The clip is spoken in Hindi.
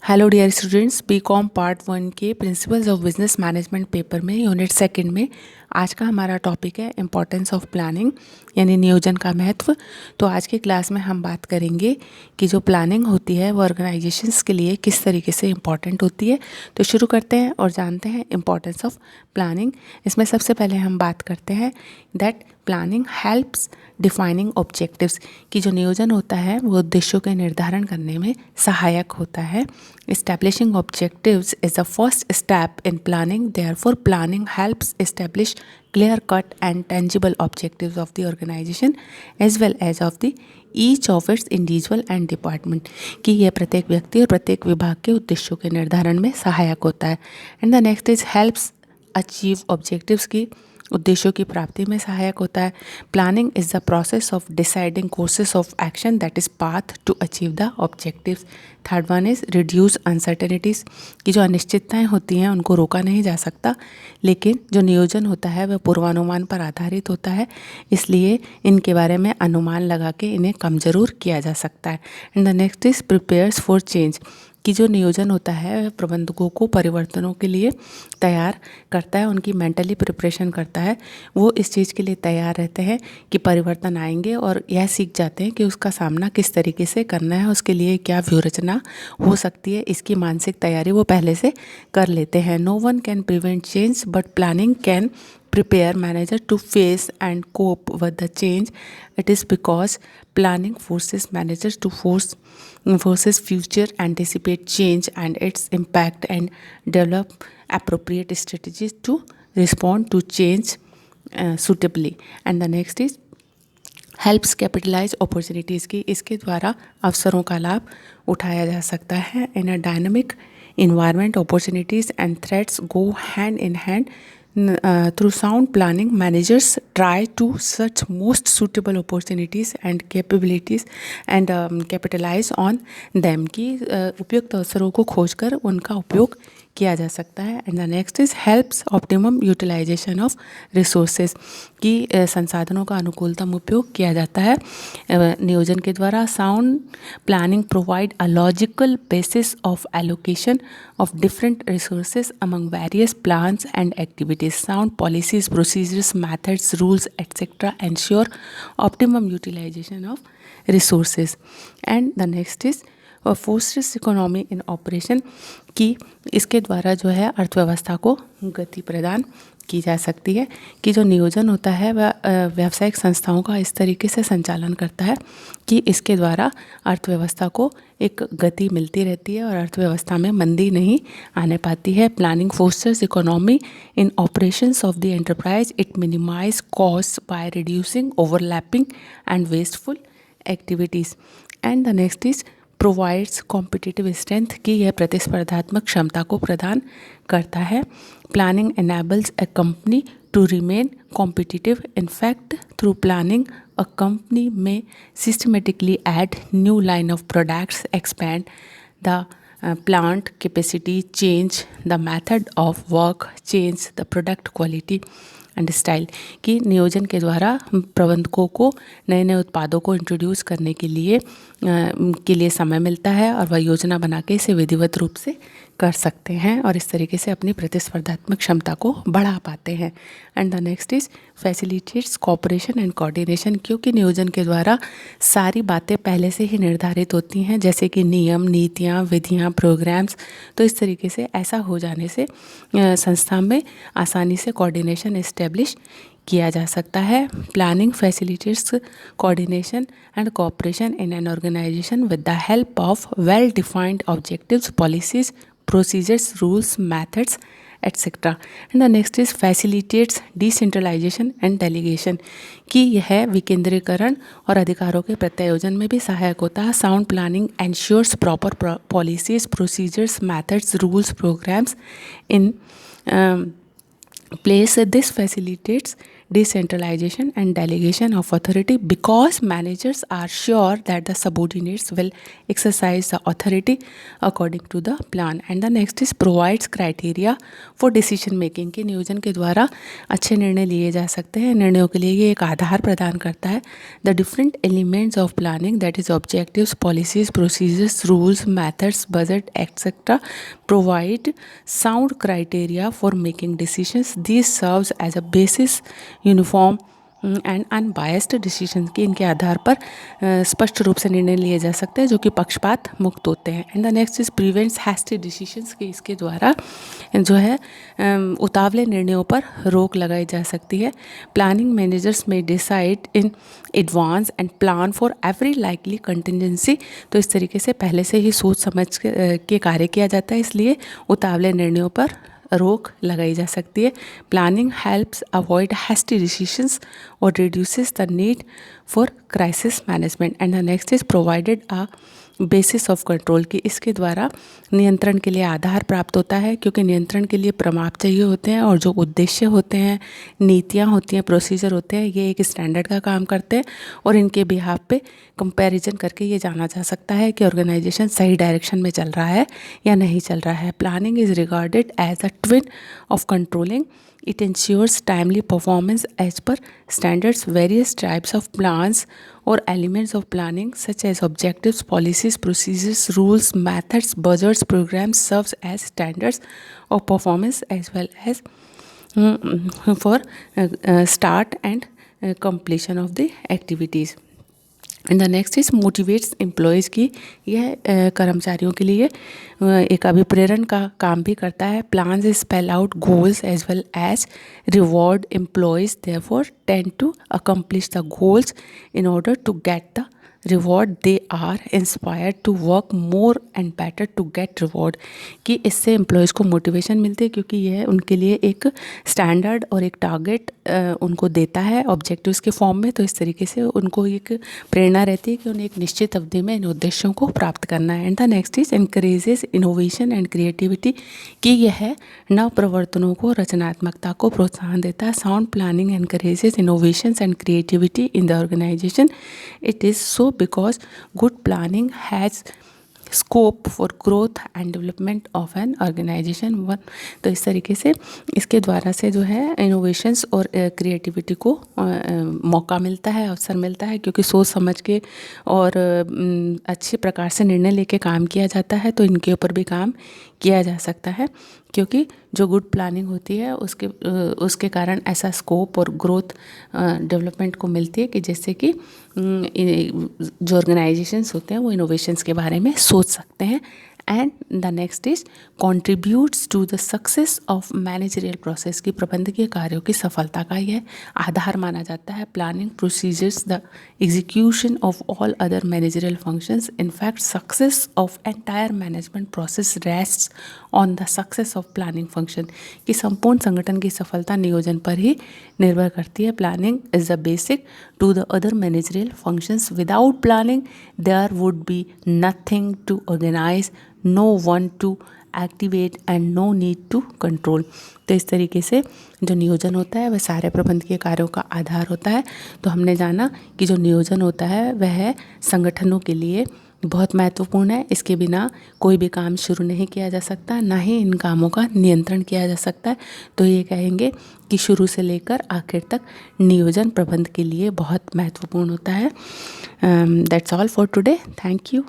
Hello dear students, B Com part 1 के principles of business management paper में यूनिट सेकंड में आज का हमारा टॉपिक है इम्पोर्टेंस ऑफ प्लानिंग यानी नियोजन का महत्व। तो आज की क्लास में हम बात करेंगे कि जो प्लानिंग होती है वो ऑर्गेनाइजेशंस के लिए किस तरीके से इम्पॉर्टेंट होती है। तो शुरू करते हैं और जानते हैं इम्पोर्टेंस ऑफ प्लानिंग। इसमें सबसे पहले हम बात करते हैं that planning helps defining objectives कि जो नियोजन होता है वो उद्देश्यों के निर्धारण करने में सहायक होता है। Establishing objectives is the first step in planning. Therefore, planning helps establish clear-cut and tangible objectives of the organization as well as of the each of its individual and department कि यह प्रत्येक व्यक्ति और प्रत्येक विभाग के उद्देश्यों के निर्धारण में सहायक होता है। And the next is helps achieve objectives की उद्देश्यों की प्राप्ति में सहायक होता है। Planning is the process of deciding courses of action that is path to achieve the objectives. Third one is reduce uncertainties कि जो अनिश्चितताएं होती हैं उनको रोका नहीं जा सकता, लेकिन जो नियोजन होता है वह पूर्वानुमान पर आधारित होता है, इसलिए इनके बारे में अनुमान लगा के इन्हें कम जरूर किया जा सकता है। And the next is prepares for change कि जो नियोजन होता है वह प्रबंधकों को परिवर्तनों के लिए तैयार करता है, उनकी मेंटली प्रिपरेशन करता है। वो इस चीज़ के लिए तैयार रहते हैं कि परिवर्तन आएंगे और यह सीख जाते हैं कि उसका सामना किस तरीके से करना है, उसके लिए क्या व्यूहरचना हो सकती है, इसकी मानसिक तैयारी वो पहले से कर लेते हैं। No one can prevent change but planning can prepare manager to face and cope with the change. It is because planning forces managers to forces future anticipate change and its impact and develop appropriate strategies to respond to change suitably. And the next is helps capitalize opportunities की इसके द्वारा अवसरों का लाभ उठाया जा सकता है। In a dynamic environment opportunities and threats go hand in hand. Through sound planning, managers try to search most suitable opportunities and capabilities and capitalize on them कि उपयुक्त अवसरों को खोजकर उनका उपयोग किया जा सकता है। And the next is helps optimum utilization of resources कि संसाधनों का अनुकूलतम उपयोग किया जाता है नियोजन के द्वारा। Sound planning provide a logical basis of allocation of different resources among various plans and activities. Sound policies, procedures, methods, rules, etc. ensure optimum utilization of resources. And the next is fosters economy in operation कि इसके द्वारा जो है अर्थव्यवस्था को गति प्रदान की जा सकती है कि जो नियोजन होता है वह व्यावसायिक संस्थाओं का इस तरीके से संचालन करता है कि इसके द्वारा अर्थव्यवस्था को एक गति मिलती रहती है और अर्थव्यवस्था में मंदी नहीं आने पाती है। Planning fosters economy in operations of the enterprise. It minimise cost by reducing overlapping and wasteful activities. And the next is provides competitive strength कि यह प्रतिस्पर्धात्मक क्षमता को प्रदान करता है। Planning enables a company to remain competitive. In fact, through planning, a company may systematically add new line of products, expand the plant capacity, change the method of work, change the product quality and style कि नियोजन के द्वारा प्रबंधकों को नए नए उत्पादों को इंट्रोड्यूस करने के लिए समय मिलता है और वह योजना बना के इसे विधिवत रूप से कर सकते हैं और इस तरीके से अपनी प्रतिस्पर्धात्मक क्षमता को बढ़ा पाते हैं। And the next is facilitates cooperation and coordination क्योंकि नियोजन के द्वारा सारी बातें पहले से ही निर्धारित होती हैं जैसे कि नियम, नीतियाँ, विधियाँ, प्रोग्राम्स। तो इस तरीके से ऐसा हो जाने से संस्था में आसानी से कोऑर्डिनेशन एस्टेब्लिश किया जा सकता है। Planning facilitates coordination and cooperation in an organization with the help of well defined objectives, policies, procedures, rules, methods etcetera. And the next is facilitates decentralization and delegation कि यह विकेंद्रीकरण और अधिकारों के प्रत्यायोजन में भी सहायक होता है। Sound planning ensures proper policies, procedures, methods, rules, programmes in place. This facilitates decentralization and delegation of authority, because managers are sure that the subordinates will exercise the authority according to the plan. And the next is provides criteria for decision making, कि नियोजन के द्वारा अच्छे निर्णय लिए जा सकते हैं, निर्णयों के लिए ये एक आधार प्रदान करता है. The different elements of planning, that is objectives, policies, procedures, rules, methods, budget, etc., provide sound criteria for making decisions. These serves as a basis uniform and unbiased decision, की इनके आधार पर स्पष्ट रूप से निर्णय लिए जा सकते हैं जो कि पक्षपात मुक्त होते हैं. And the next is prevents hasty decisions, कि इसके द्वारा जो है उतावले निर्णयों पर रोक लगाई जा सकती है. प्लानिंग मैनेजर्स में decide in advance and plan for every likely contingency. तो इस तरीके से पहले से ही सोच समझ के कार्य किया जाता है, इसलिए उतावले निर्णयों पर रोक लगाई जा सकती है. Planning helps avoid hasty decisions और reduces the need for crisis management. And the next is provided a basis of control, की इसके द्वारा नियंत्रण के लिए आधार प्राप्त होता है, क्योंकि नियंत्रण के लिए प्रमाप चाहिए होते हैं और जो उद्देश्य होते हैं, नीतियाँ होती हैं, प्रोसीजर होते हैं, ये एक स्टैंडर्ड का काम करते हैं और इनके बिहाफ पे कंपैरिजन करके ये जाना जा सकता है कि ऑर्गेनाइजेशन सही डायरेक्शन में चल रहा है या नहीं चल रहा है. Planning is regarded as a twin of controlling. It ensures timely performance as per standards. Various types of plans or elements of planning such as objectives, policies, procedures, rules, methods, budgets, programs serves as standards of performance as well as for start and completion of the activities. And the next is motivates employees, की यह कर्मचारियों के लिए एक अभिप्रेरण का काम भी करता है. Plans spell out goals as well as reward employees therefore tend to accomplish the goals. In order to get the reward they are inspired to work more and better to get reward, कि इससे एम्प्लॉयज़ को मोटिवेशन मिलती है क्योंकि यह उनके लिए एक स्टैंडर्ड और एक टारगेट उनको देता है ऑब्जेक्टिव्स के फॉर्म में. तो इस तरीके से उनको एक प्रेरणा रहती है कि उन्हें एक निश्चित अवधि में इन उद्देश्यों को प्राप्त करना है. And the next is encourages innovation and creativity, कि यह नव प्रवर्तनों को, रचनात्मकता को प्रोत्साहन देता है. Sound planning encourages innovations and creativity in the organisation. It is so because good planning has scope for growth and development of an organisation. तो इस तरीके से इसके द्वारा से जो है इनोवेशंस और क्रिएटिविटी को मौका मिलता है, अवसर मिलता है, क्योंकि सोच समझ के और अच्छे प्रकार से निर्णय लेके काम किया जाता है. तो इनके ऊपर भी काम किया जा सकता है, क्योंकि जो गुड प्लानिंग होती है उसके कारण ऐसा स्कोप और ग्रोथ डेवलपमेंट को मिलती है कि जैसे कि जो ऑर्गेनाइजेशंस होते हैं वो इनोवेशंस के बारे में सोच सकते हैं. And the next is contributes to the success of managerial process, की प्रबंधकीय कार्यों की सफलता का यह आधार माना जाता है. Planning precedes the execution of all other managerial functions. In fact success of entire management process rests on the success of planning function, कि संपूर्ण संगठन की सफलता नियोजन पर ही निर्भर करती है. Planning is the basic to the other managerial functions. Without planning there would be nothing to organise, no one to activate and no need to control. तो इस तरीके से जो नियोजन होता है वह सारे प्रबंधकीय कार्यों का आधार होता है. तो हमने जाना कि जो नियोजन होता है वह संगठनों के लिए बहुत महत्वपूर्ण है. इसके बिना कोई भी काम शुरू नहीं किया जा सकता, ना ही इन कामों का नियंत्रण किया जा सकता है. तो ये कहेंगे कि शुरू से लेकर आखिर तक नियोजन प्रबंध के लिए बहुत महत्वपूर्ण होता है. That's all for today. Thank you.